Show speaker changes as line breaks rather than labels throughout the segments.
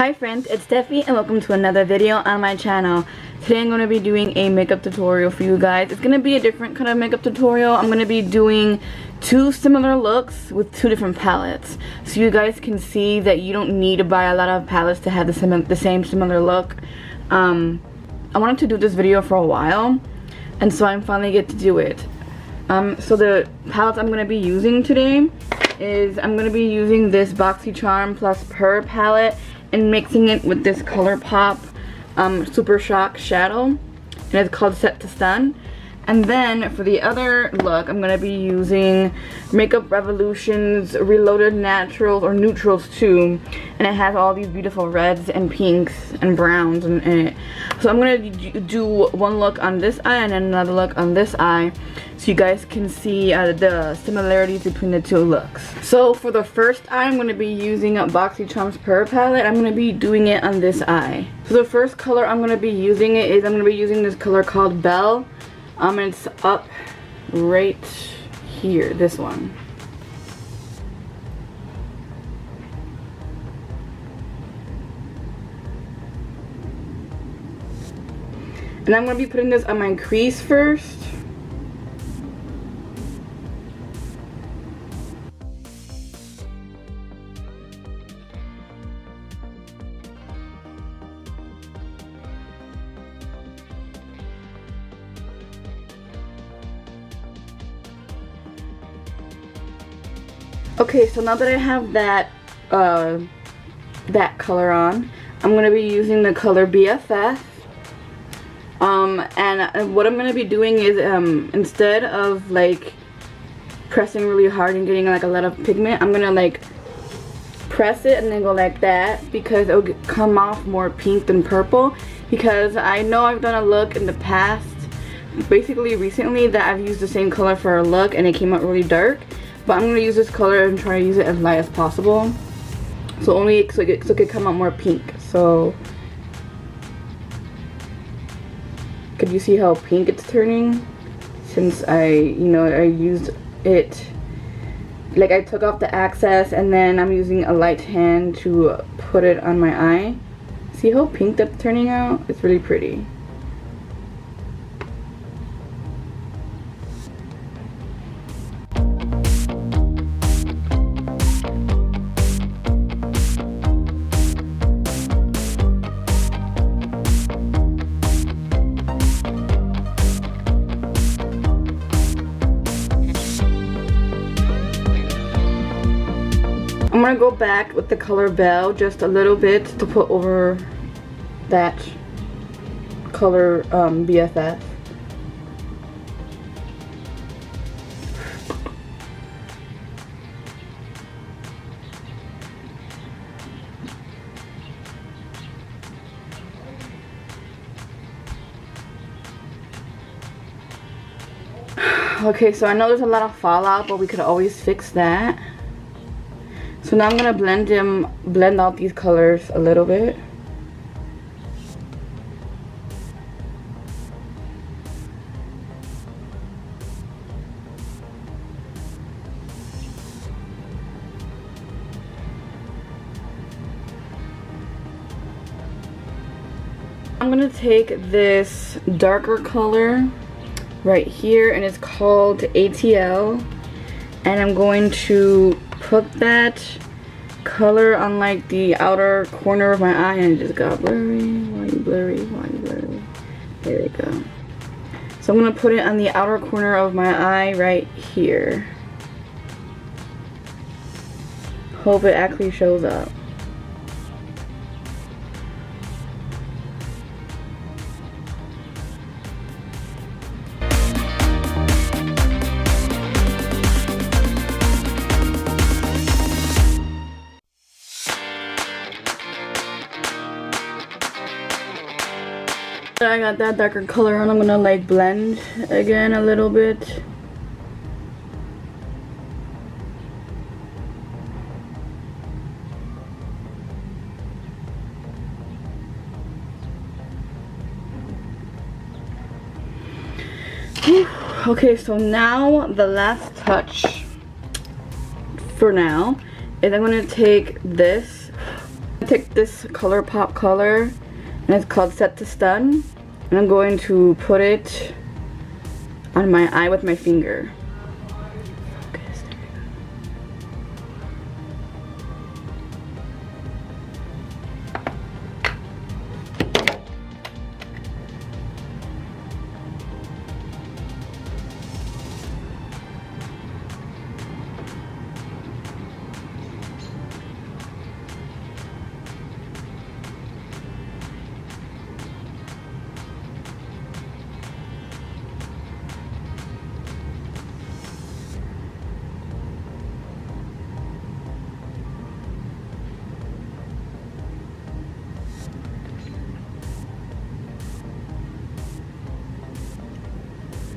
Hi friends, it's Stephy and welcome to another video on my channel. Today I'm going to be doing a makeup tutorial for you guys. It's going to be a different kind of makeup tutorial. I'm going to be doing two similar looks with two different palettes. So you guys can see that you don't need to buy a lot of palettes to have the same similar look. I wanted to do this video for a while and so I finally get to do it. So the palettes I'm going to be using today is I'm going to be using this BOXYCHARM plus PUR palette and mixing it with this ColourPop Super Shock Shadow, and it's called Set to Stun. And then for the other look, I'm going to be using Makeup Revolution's Reloaded Naturals, or Neutrals too, and it has all these beautiful reds and pinks and browns in it. So I'm going to do one look on this eye and then another look on this eye, so you guys can see the similarities between the two looks. So for the first eye, I'm going to be using a BOXYCHARM's PUR palette. I'm going to be doing it on this eye. So the first color I'm going to be using I'm going to be using this color called Belle. It's up right here, this one. And I'm going to be putting this on my crease first. Okay, so now that I have that color on, I'm going to be using the color BFF. And what I'm going to be doing is instead of like pressing really hard and getting like a lot of pigment, I'm going to like press it and then go like that, because it'll come off more pink than purple. Because I know I've done a look in the past, basically recently, that I've used the same color for a look and it came out really dark. But I'm going to use this color and try to use it as light as possible. So it could come out more pink. So could you see how pink it's turning? Since I used it, like I took off the excess and then I'm using a light hand to put it on my eye. See how pink that's turning out? It's really pretty. I'm going to go back with the color Belle just a little bit to put over that color BFF. Okay, so I know there's a lot of fallout, but we could always fix that. So now I'm gonna blend out these colors a little bit. I'm gonna take this darker color right here, and it's called ATL, and I'm going to put that color on like the outer corner of my eye, and it just got blurry. Why are you blurry? Why are you blurry? There we go. So I'm gonna put it on the outer corner of my eye right here. Hope it actually shows up. I got that darker color on. I'm gonna like blend again a little bit. Okay, so now the last touch for now is I'm going to take this Take this ColourPop color, and it's called Set to Stun, and I'm going to put it on my eye with my finger. Focus, there we go.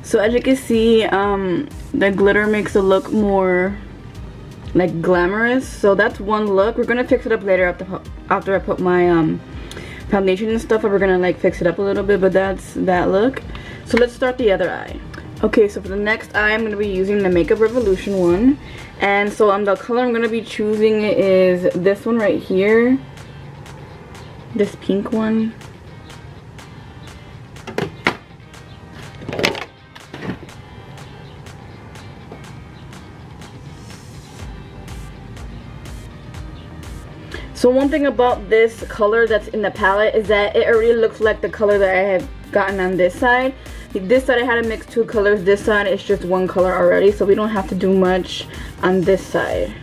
So as you can see, the glitter makes it look more like glamorous. So that's one look. We're gonna fix it up later after I put my foundation and stuff. We're gonna like fix it up a little bit, but that's that look. So let's start the other eye. Okay, so for the next eye, I'm gonna be using the Makeup Revolution one, and so the color I'm gonna be choosing is this one right here, this pink one. So one thing about this color that's in the palette is that it already looks like the color that I have gotten on this side. This side I had to mix two colors, this side it's just one color already, so we don't have to do much on this side.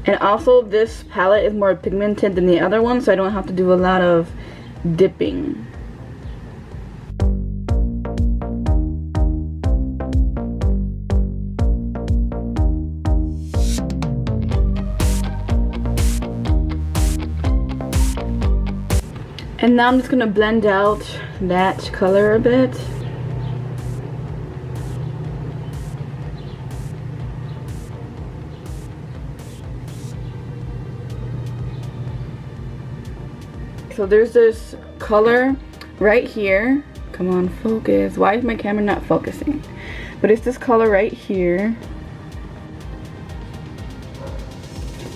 And also this palette is more pigmented than the other one, so I don't have to do a lot of dipping. And now I'm just gonna blend out that color a bit. So there's this color right here. Come on, focus. Why is my camera not focusing? But it's this color right here.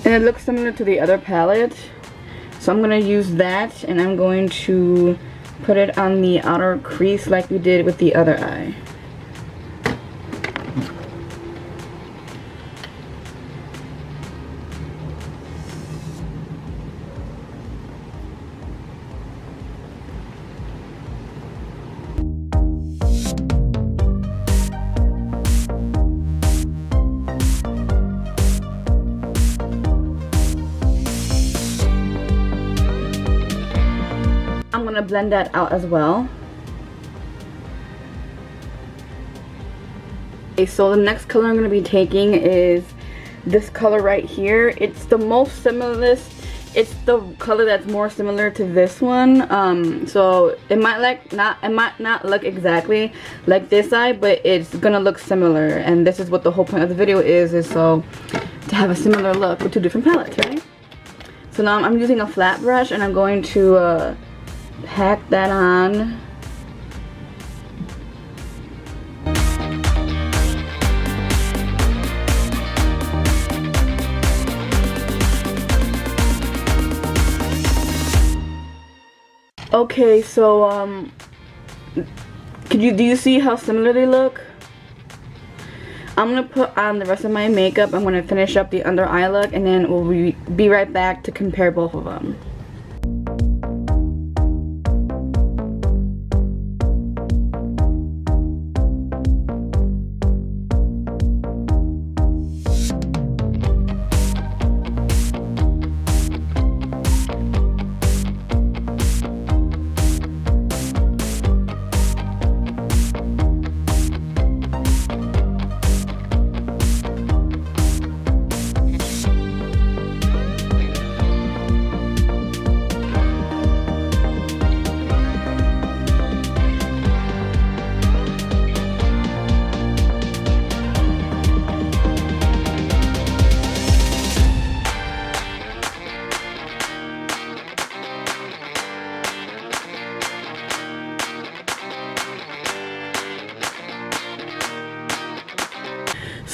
And it looks similar to the other palette. So I'm going to use that, and I'm going to put it on the outer crease like we did with the other eye. I'm gonna blend that out as well. Okay, so the next color I'm gonna be taking is this color right here. It's the most similar. It's the color that's more similar to this one. So it might not look exactly like this eye, but it's gonna look similar. And this is what the whole point of the video is so to have a similar look with two different palettes, right? So now I'm using a flat brush, and I'm going to pack that on. Okay, so do you see how similar they look? I'm gonna put on the rest of my makeup. I'm gonna finish up the under eye look, and then we'll be right back to compare both of them.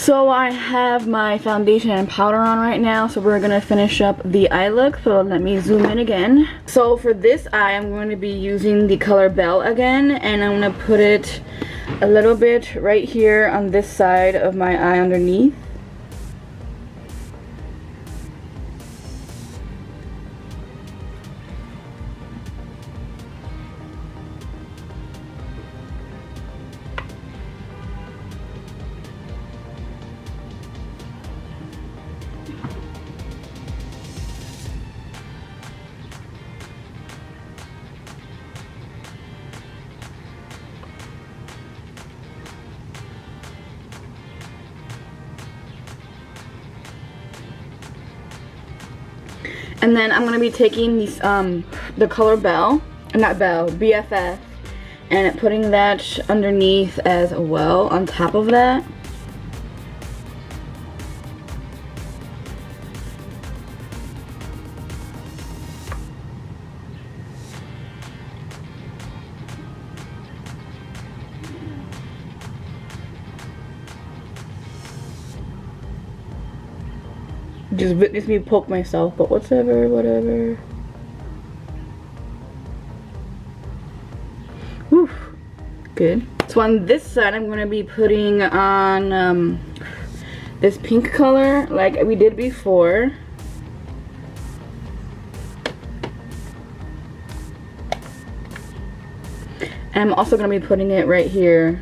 So I have my foundation and powder on right now, so we're gonna finish up the eye look. So let me zoom in again. So for this eye, I'm going to be using the color Belle again, and I'm gonna put it a little bit right here on this side of my eye underneath. And then I'm going to be taking these, the color BFF, and putting that underneath as well on top of that. Just witness me poke myself, but whatever. Whew. Good. So on this side, I'm going to be putting on this pink color like we did before. And I'm also going to be putting it right here.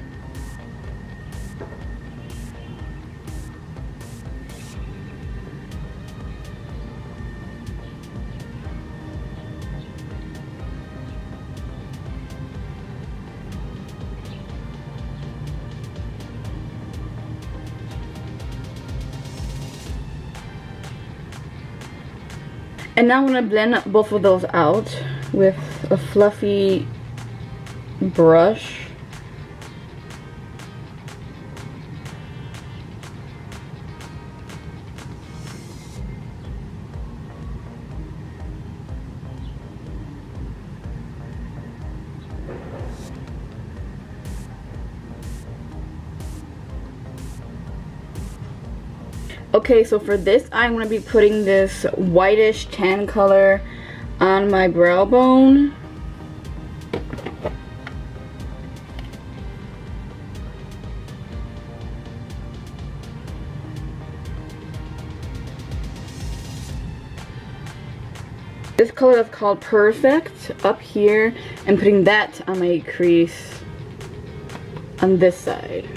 And now I'm going to blend both of those out with a fluffy brush. Okay, so for this, I'm going to be putting this whitish tan color on my brow bone. This color is called Perfect up here, and putting that on my crease on this side.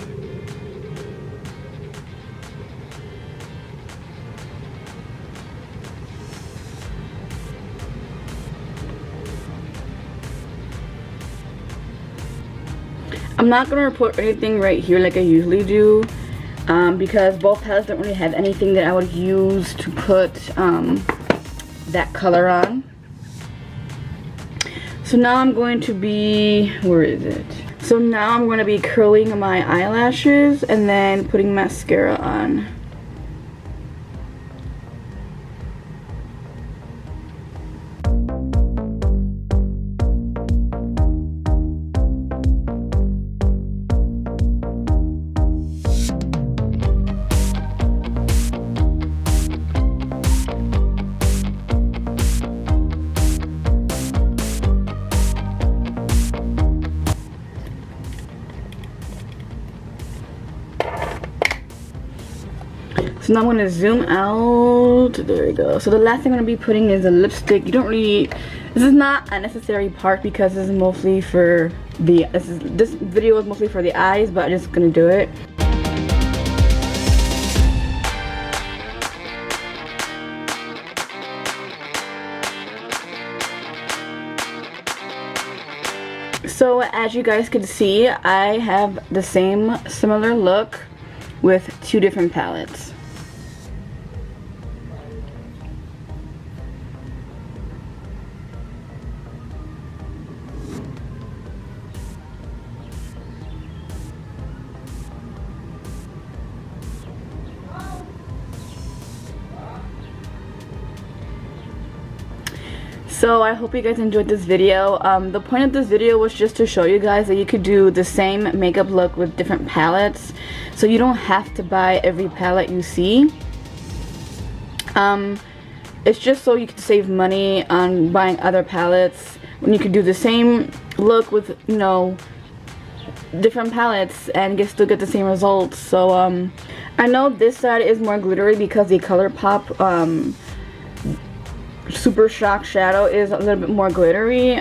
I'm not going to put anything right here like I usually do, because both palettes don't really have anything that I would use to put that color on. So now I'm going to be, where is it? So now I'm going to be curling my eyelashes and then putting mascara on. So now I'm going to zoom out. There we go. So the last thing I'm going to be putting is a lipstick. You don't really, this is not a necessary part because this is mostly for the, this video is mostly for the eyes, but I'm just going to do it. So as you guys can see, I have the same similar look with two different palettes. So I hope you guys enjoyed this video. The point of this video was just to show you guys that you could do the same makeup look with different palettes, so you don't have to buy every palette you see. It's just so you can save money on buying other palettes when you could do the same look with, you know, different palettes and still get the same results. So I know this side is more glittery because the ColourPop Super Shock Shadow is a little bit more glittery,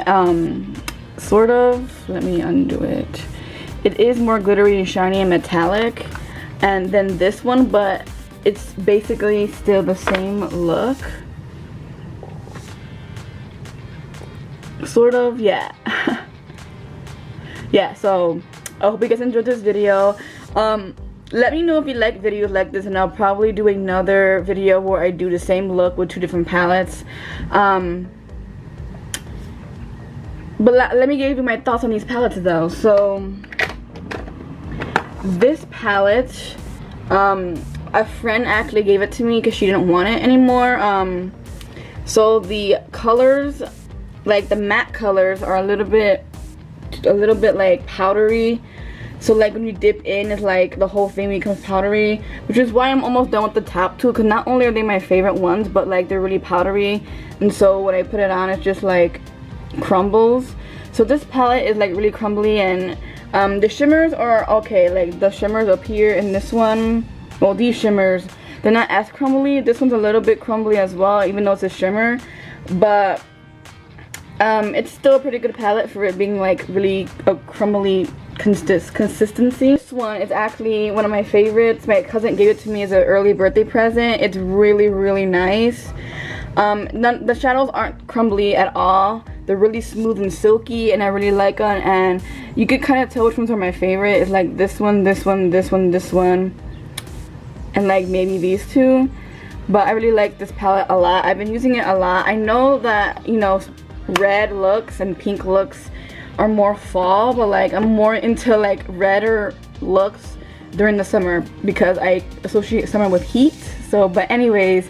sort of. Let me undo it. It is more glittery and shiny and metallic and then this one, but it's basically still the same look. Sort of, yeah. Yeah, so I hope you guys enjoyed this video. Let me know if you like videos like this, and I'll probably do another video where I do the same look with 2 different palettes. But let me give you my thoughts on these palettes though. So this palette, a friend actually gave it to me because she didn't want it anymore. So the colors, like the matte colors, are a little bit like powdery. So like when you dip in, it's like the whole thing becomes powdery, which is why I'm almost done with the top 2, because not only are they my favorite ones, but like they're really powdery, and so when I put it on, it just like crumbles. So this palette is like really crumbly, and the shimmers are okay. Like the shimmers up here in this one, well, these shimmers, they're not as crumbly. This one's a little bit crumbly as well, even though it's a shimmer, but it's still a pretty good palette for it being like really a crumbly consistency. This one is actually one of my favorites. My cousin gave it to me as an early birthday present. It's really, really nice. The shadows aren't crumbly at all. They're really smooth and silky, and I really like them, and you could kind of tell which ones are my favorite. It's like this one, this one, this one, this one, and like maybe these 2. But I really like this palette a lot. I've been using it a lot. I know that, you know, red looks and pink looks are more fall, but like I'm more into like redder looks during the summer because I associate summer with heat. So, but anyways,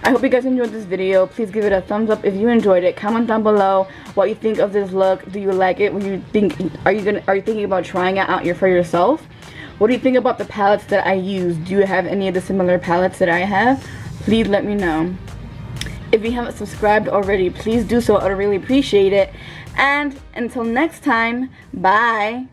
I hope you guys enjoyed this video. Please give it a thumbs up if you enjoyed it. Comment down below what you think of this look. Do you like it? What you think? Are you thinking about trying it out for yourself? What do you think about the palettes that I use? Do you have any of the similar palettes that I have? Please let me know. If you haven't subscribed already, please do so. I'd really appreciate it. And until next time, bye.